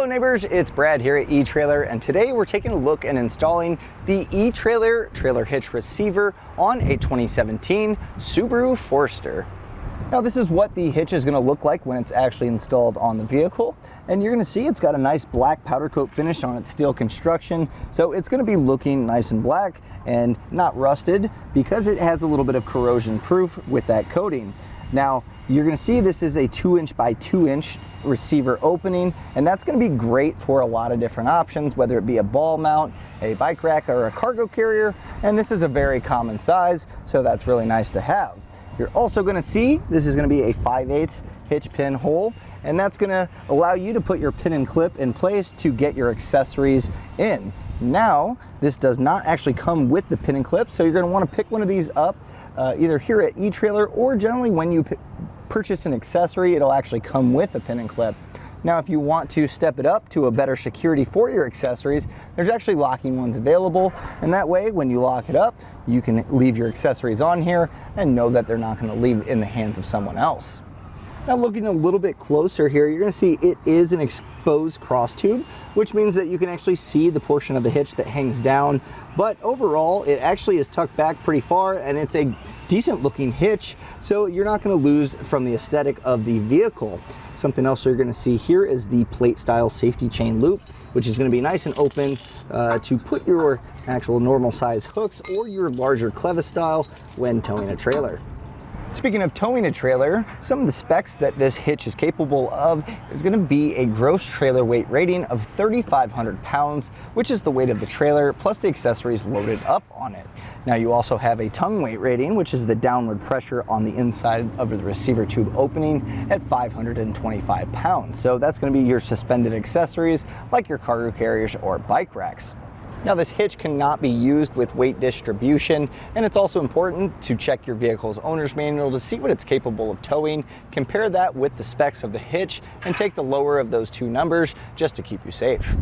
Hello neighbors, it's Brad here at eTrailer, and today we're taking a look and installing the eTrailer trailer hitch receiver on a 2017 Subaru Forester. Now this is what the hitch is going to look like when it's actually installed on the vehicle, and you're going to see it's got a nice black powder coat finish on its steel construction, so it's going to be looking nice and black and not rusted because it has a little bit of corrosion proof with that coating. Now you're going to see this is a 2" by 2" receiver opening, and that's going to be great for a lot of different options, whether it be a ball mount, a bike rack, or a cargo carrier, and this is a very common size, so that's really nice to have. You're also going to see this is going to be a 5/8 hitch pin hole, and that's going to allow you to put your pin and clip in place to get your accessories in. Now this does not actually come with the pin and clip, so you're going to want to pick one of these up either here at eTrailer, or generally when you purchase an accessory, it'll actually come with a pin and clip. Now if you want to step it up to a better security for your accessories, there's actually locking ones available, and that way when you lock it up, you can leave your accessories on here and know that they're not going to leave in the hands of someone else. Now looking a little bit closer here, you're going to see it is an exposed cross tube, which means that you can actually see the portion of the hitch that hangs down, but overall it actually is tucked back pretty far, and it's a decent looking hitch, so you're not going to lose from the aesthetic of the vehicle. Something else you're going to see here is the plate style safety chain loop, which is going to be nice and open to put your actual normal size hooks or your larger clevis style when towing a trailer. Speaking of towing a trailer, some of the specs that this hitch is capable of is going to be a gross trailer weight rating of 3,500 pounds, which is the weight of the trailer plus the accessories loaded up on it. Now you also have a tongue weight rating, which is the downward pressure on the inside of the receiver tube opening, at 525 pounds. So that's going to be your suspended accessories like your cargo carriers or bike racks. Now this hitch cannot be used with weight distribution, and it's also important to check your vehicle's owner's manual to see what it's capable of towing, compare that with the specs of the hitch, and take the lower of those two numbers just to keep you safe.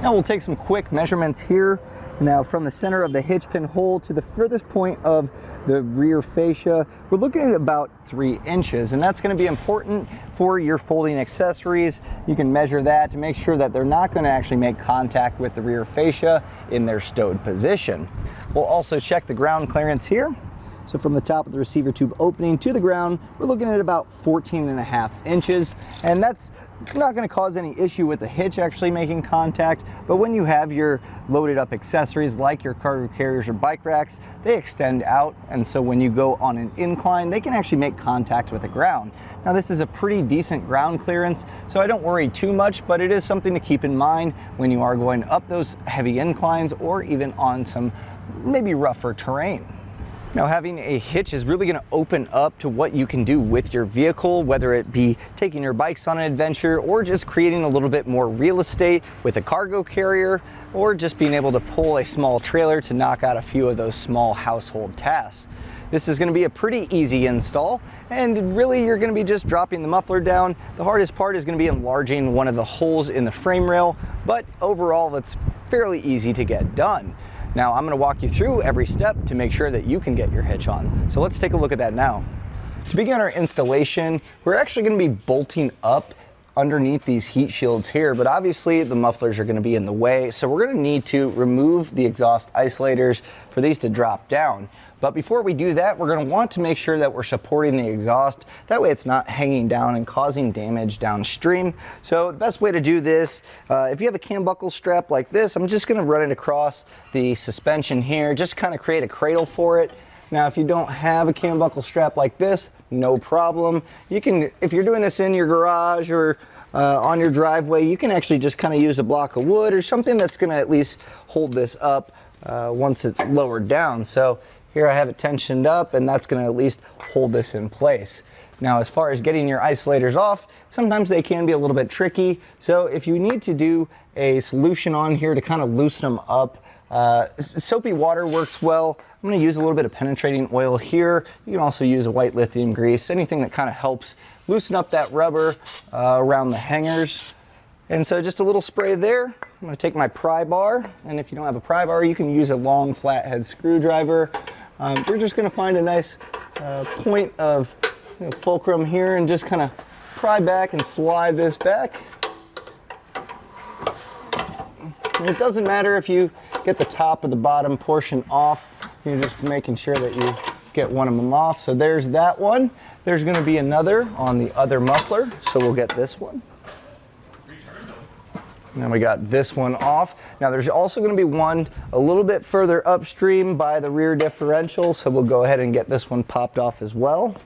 Now we'll take some quick measurements here. Now from the center of the hitch pin hole to the furthest point of the rear fascia, we're looking at about 3 inches, and that's going to be important for your folding accessories. You can measure that to make sure that they're not going to actually make contact with the rear fascia in their stowed position. We'll also check the ground clearance here. So from the top of the receiver tube opening to the ground, we're looking at about 14.5 inches, and that's not going to cause any issue with the hitch actually making contact. But when you have your loaded up accessories like your cargo carriers or bike racks, they extend out, and so when you go on an incline, they can actually make contact with the ground. Now this is a pretty decent ground clearance, so I don't worry too much, but it is something to keep in mind when you are going up those heavy inclines or even on some maybe rougher terrain. Now having a hitch is really going to open up to what you can do with your vehicle, whether it be taking your bikes on an adventure or just creating a little bit more real estate with a cargo carrier, or just being able to pull a small trailer to knock out a few of those small household tasks. This is going to be a pretty easy install, and really you're going to be just dropping the muffler down. The hardest part is going to be enlarging one of the holes in the frame rail, but overall that's fairly easy to get done. Now I'm going to walk you through every step to make sure that you can get your hitch on. So let's take a look at that now. To begin our installation, we're actually going to be bolting up underneath these heat shields here, but obviously the mufflers are going to be in the way, so we're going to need to remove the exhaust isolators for these to drop down. But before we do that, we're going to want to make sure that we're supporting the exhaust. That way it's not hanging down and causing damage downstream. So the best way to do this, if you have a cam buckle strap like this, I'm just going to run it across the suspension here, just kind of create a cradle for it. Now if you don't have a cam buckle strap like this, no problem. You can, if you're doing this in your garage or on your driveway, you can actually just kind of use a block of wood or something that's going to at least hold this up once it's lowered down. So here I have it tensioned up, and that's going to at least hold this in place. Now as far as getting your isolators off, sometimes they can be a little bit tricky. So if you need to do a solution on here to kind of loosen them up, soapy water works well. I'm going to use a little bit of penetrating oil here. You can also use a white lithium grease, anything that kind of helps loosen up that rubber around the hangers. And so just a little spray there. I'm going to take my pry bar, and if you don't have a pry bar, you can use a long flathead screwdriver. You're just going to find a nice point of fulcrum here and just kind of pry back and slide this back. And it doesn't matter if you get the top or the bottom portion off, you're just making sure that you get one of them off. So there's that one. There's going to be another on the other muffler, so we'll get this one. And then we got this one off. Now there's also going to be one a little bit further upstream by the rear differential, so we'll go ahead and get this one popped off as well.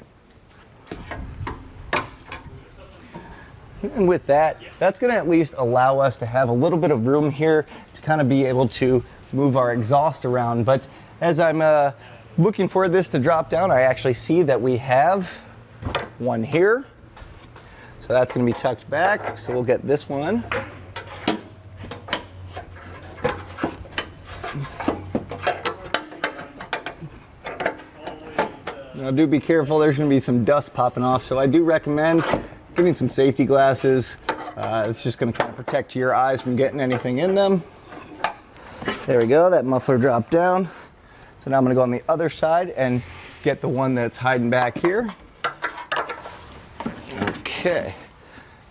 And with that, that's going to at least allow us to have a little bit of room here to kind of be able to move our exhaust around. But as I'm looking for this to drop down, I actually see that we have one here. So that's going to be tucked back. So we'll get this one. Now do be careful, there's going to be some dust popping off, so I do recommend getting some safety glasses. It's just going to kind of protect your eyes from getting anything in them. There we go, that muffler dropped down. So now I'm going to go on the other side and get the one that's hiding back here. Okay,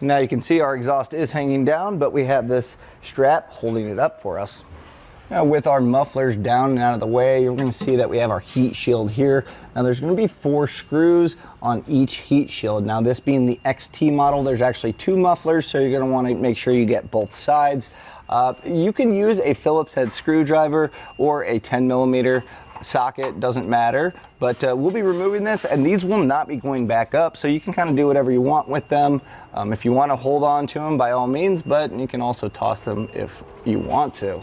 now you can see our exhaust is hanging down, but we have this strap holding it up for us. Now with our mufflers down and out of the way, you're going to see that we have our heat shield here. Now there's going to be 4 screws on each heat shield. Now this being the XT model, there's actually 2 mufflers, so you're going to want to make sure you get both sides. You can use a Phillips head screwdriver or a 10mm socket, doesn't matter. But we'll be removing this, and these will not be going back up, so you can kind of do whatever you want with them. If you want to hold on to them, by all means, but you can also toss them if you want to.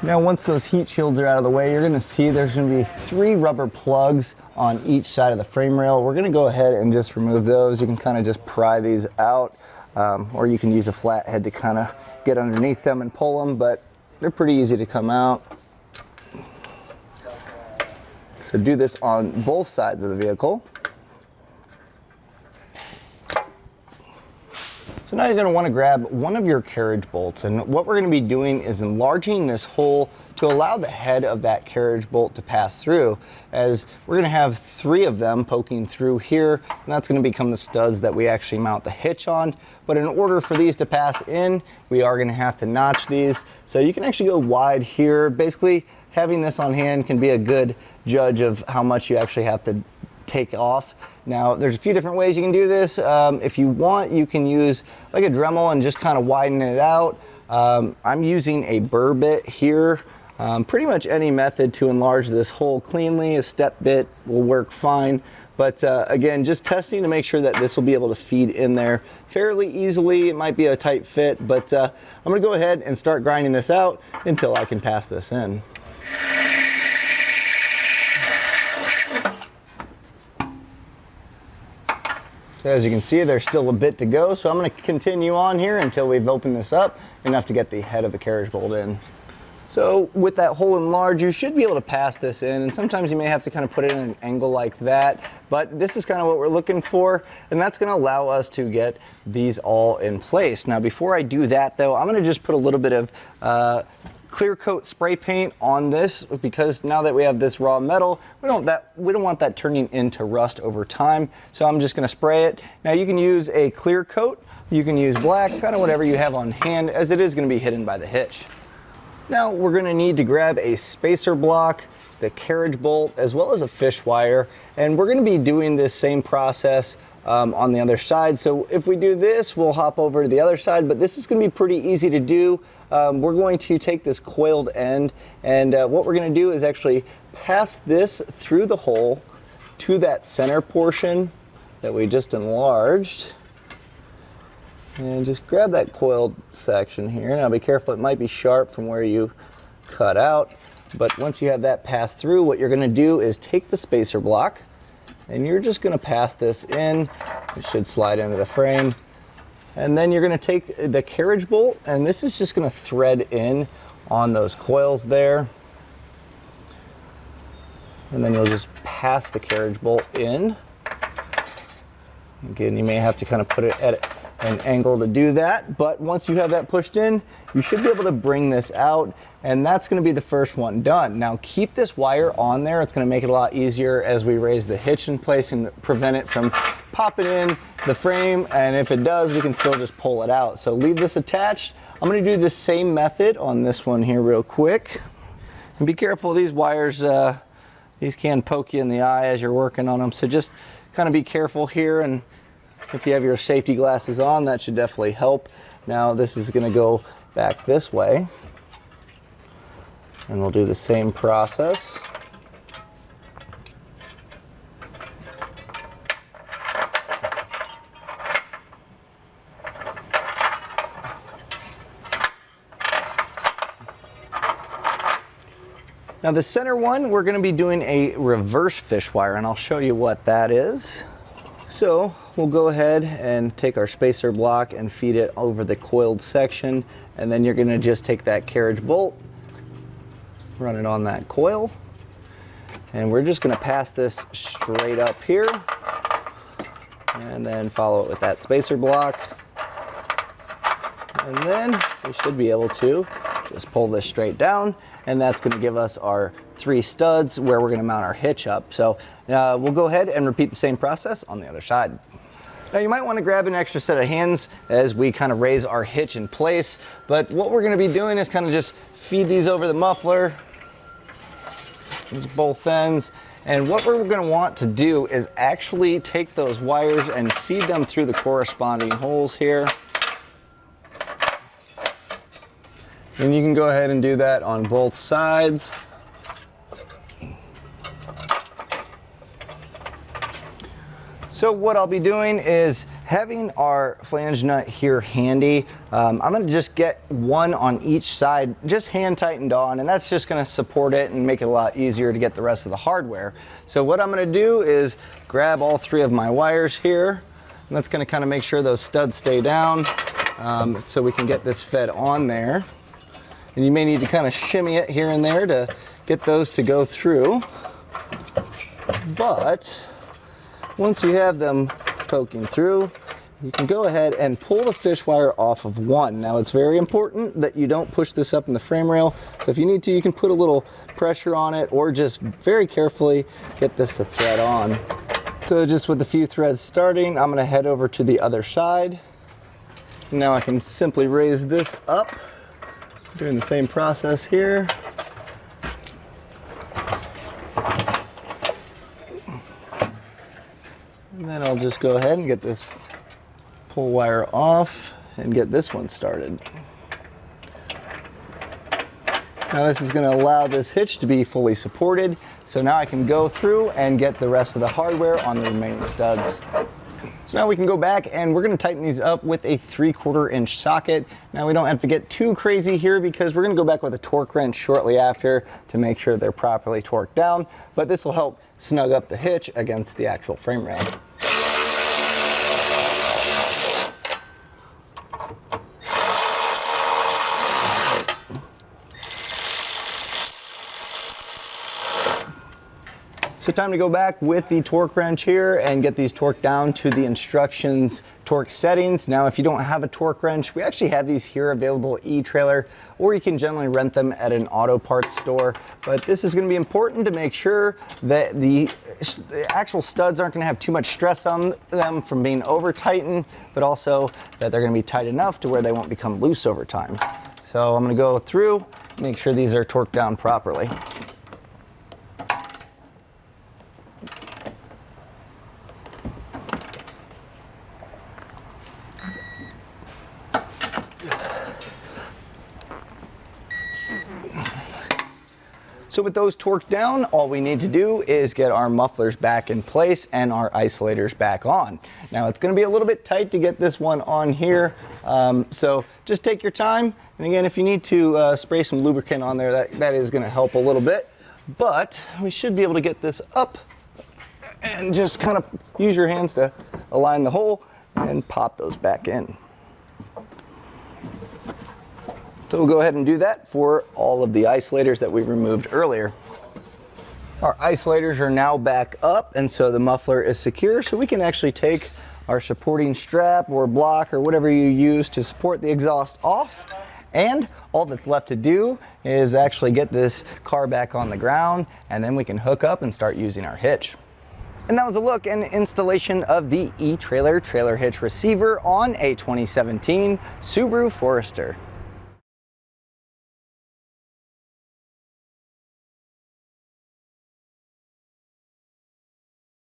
Now once those heat shields are out of the way, you're going to see there's going to be 3 rubber plugs on each side of the frame rail. We're going to go ahead and just remove those. You can kind of just pry these out, or you can use a flat head to kind of get underneath them and pull them, but they're pretty easy to come out. So do this on both sides of the vehicle. So now you're going to want to grab one of your carriage bolts, and what we're going to be doing is enlarging this hole to allow the head of that carriage bolt to pass through, as we're going to have 3 of them poking through here, and that's going to become the studs that we actually mount the hitch on. But in order for these to pass in, we are going to have to notch these, so you can actually go wide here. Basically, having this on hand can be a good judge of how much you actually have to take off. Now there's a few different ways you can do this. If you want, you can use like a Dremel and just kind of widen it out. I'm using a burr bit here. Pretty much any method to enlarge this hole cleanly, a step bit will work fine. But again, just testing to make sure that this will be able to feed in there fairly easily. It might be a tight fit, but I'm gonna go ahead and start grinding this out until I can pass this in. So as you can see, there's still a bit to go, so I'm going to continue on here until we've opened this up enough to get the head of the carriage bolt in. So with that hole enlarged, you should be able to pass this in, and sometimes you may have to kind of put it in an angle like that, but this is kind of what we're looking for, and that's going to allow us to get these all in place. Now before I do that though, I'm going to just put a little bit of clear coat spray paint on this, because now that we have this raw metal, we don't want that turning into rust over time. So I'm just going to spray it. Now you can use a clear coat, you can use black, kind of whatever you have on hand, as it is going to be hidden by the hitch. Now we're going to need to grab a spacer block, the carriage bolt, as well as a fish wire, and we're going to be doing this same process on the other side. So if we do this, we'll hop over to the other side, but this is going to be pretty easy to do. We're going to take this coiled end, and what we're going to do is actually pass this through the hole to that center portion that we just enlarged, and just grab that coiled section here. Now be careful, it might be sharp from where you cut out, but once you have that passed through, what you're going to do is take the spacer block, and you're just going to pass this in. It should slide into the frame. And then you're going to take the carriage bolt, and this is just going to thread in on those coils there. And then you'll just pass the carriage bolt in. Again, you may have to kind of put it at an angle to do that, but once you have that pushed in, you should be able to bring this out, and that's going to be the first one done. Now keep this wire on there. It's going to make it a lot easier as we raise the hitch in place and prevent it from popping in the frame, and if it does, we can still just pull it out. So leave this attached. I'm going to do the same method on this one here real quick. And be careful, these wires, these can poke you in the eye as you're working on them, so just kind of be careful here, and if you have your safety glasses on, that should definitely help. Now this is going to go back this way, and we'll do the same process. Now the center one, we're going to be doing a reverse fish wire, and I'll show you what that is. So we'll go ahead and take our spacer block and feed it over the coiled section, and then you're going to just take that carriage bolt, run it on that coil, and we're just going to pass this straight up here, and then follow it with that spacer block, and then we should be able to just pull this straight down, and that's going to give us our 3 studs where we're going to mount our hitch up. So we'll go ahead and repeat the same process on the other side. Now you might want to grab an extra set of hands as we kind of raise our hitch in place, but what we're going to be doing is kind of just feed these over the muffler, both ends, and what we're going to want to do is actually take those wires and feed them through the corresponding holes here. And you can go ahead and do that on both sides. So what I'll be doing is having our flange nut here handy. I'm going to just get one on each side, just hand tightened on, and that's just going to support it and make it a lot easier to get the rest of the hardware. So what I'm going to do is grab all 3 of my wires here, and that's going to kind of make sure those studs stay down, so we can get this fed on there. And you may need to kind of shimmy it here and there to get those to go through. But once you have them poking through, you can go ahead and pull the fish wire off of one. Now it's very important that you don't push this up in the frame rail. So if you need to, you can put a little pressure on it, or just very carefully get this to thread on. So just with a few threads starting, I'm gonna head over to the other side. Now I can simply raise this up. Doing the same process here. And then I'll just go ahead and get this pull wire off and get this one started. Now this is going to allow this hitch to be fully supported, so now I can go through and get the rest of the hardware on the remaining studs. So now we can go back and we're going to tighten these up with a 3/4 inch socket. Now we don't have to get too crazy here because we're going to go back with a torque wrench shortly after to make sure they're properly torqued down, but this will help snug up the hitch against the actual frame rail. So time to go back with the torque wrench here and get these torqued down to the instructions torque settings. Now if you don't have a torque wrench, we actually have these here available at eTrailer, or you can generally rent them at an auto parts store. But this is going to be important to make sure that the actual studs aren't going to have too much stress on them from being over tightened, but also that they're going to be tight enough to where they won't become loose over time. So I'm going to go through, make sure these are torqued down properly. So with those torqued down, all we need to do is get our mufflers back in place and our isolators back on. Now it's going to be a little bit tight to get this one on here, so just take your time. And again, if you need to spray some lubricant on there, that is going to help a little bit. But we should be able to get this up and just kind of use your hands to align the hole and pop those back in. So we'll go ahead and do that for all of the isolators that we removed earlier. Our isolators are now back up, and so the muffler is secure, so we can actually take our supporting strap or block or whatever you use to support the exhaust off. And all that's left to do is actually get this car back on the ground, and then we can hook up and start using our hitch. And that was a look and installation of the eTrailer trailer hitch receiver on a 2017 Subaru Forester.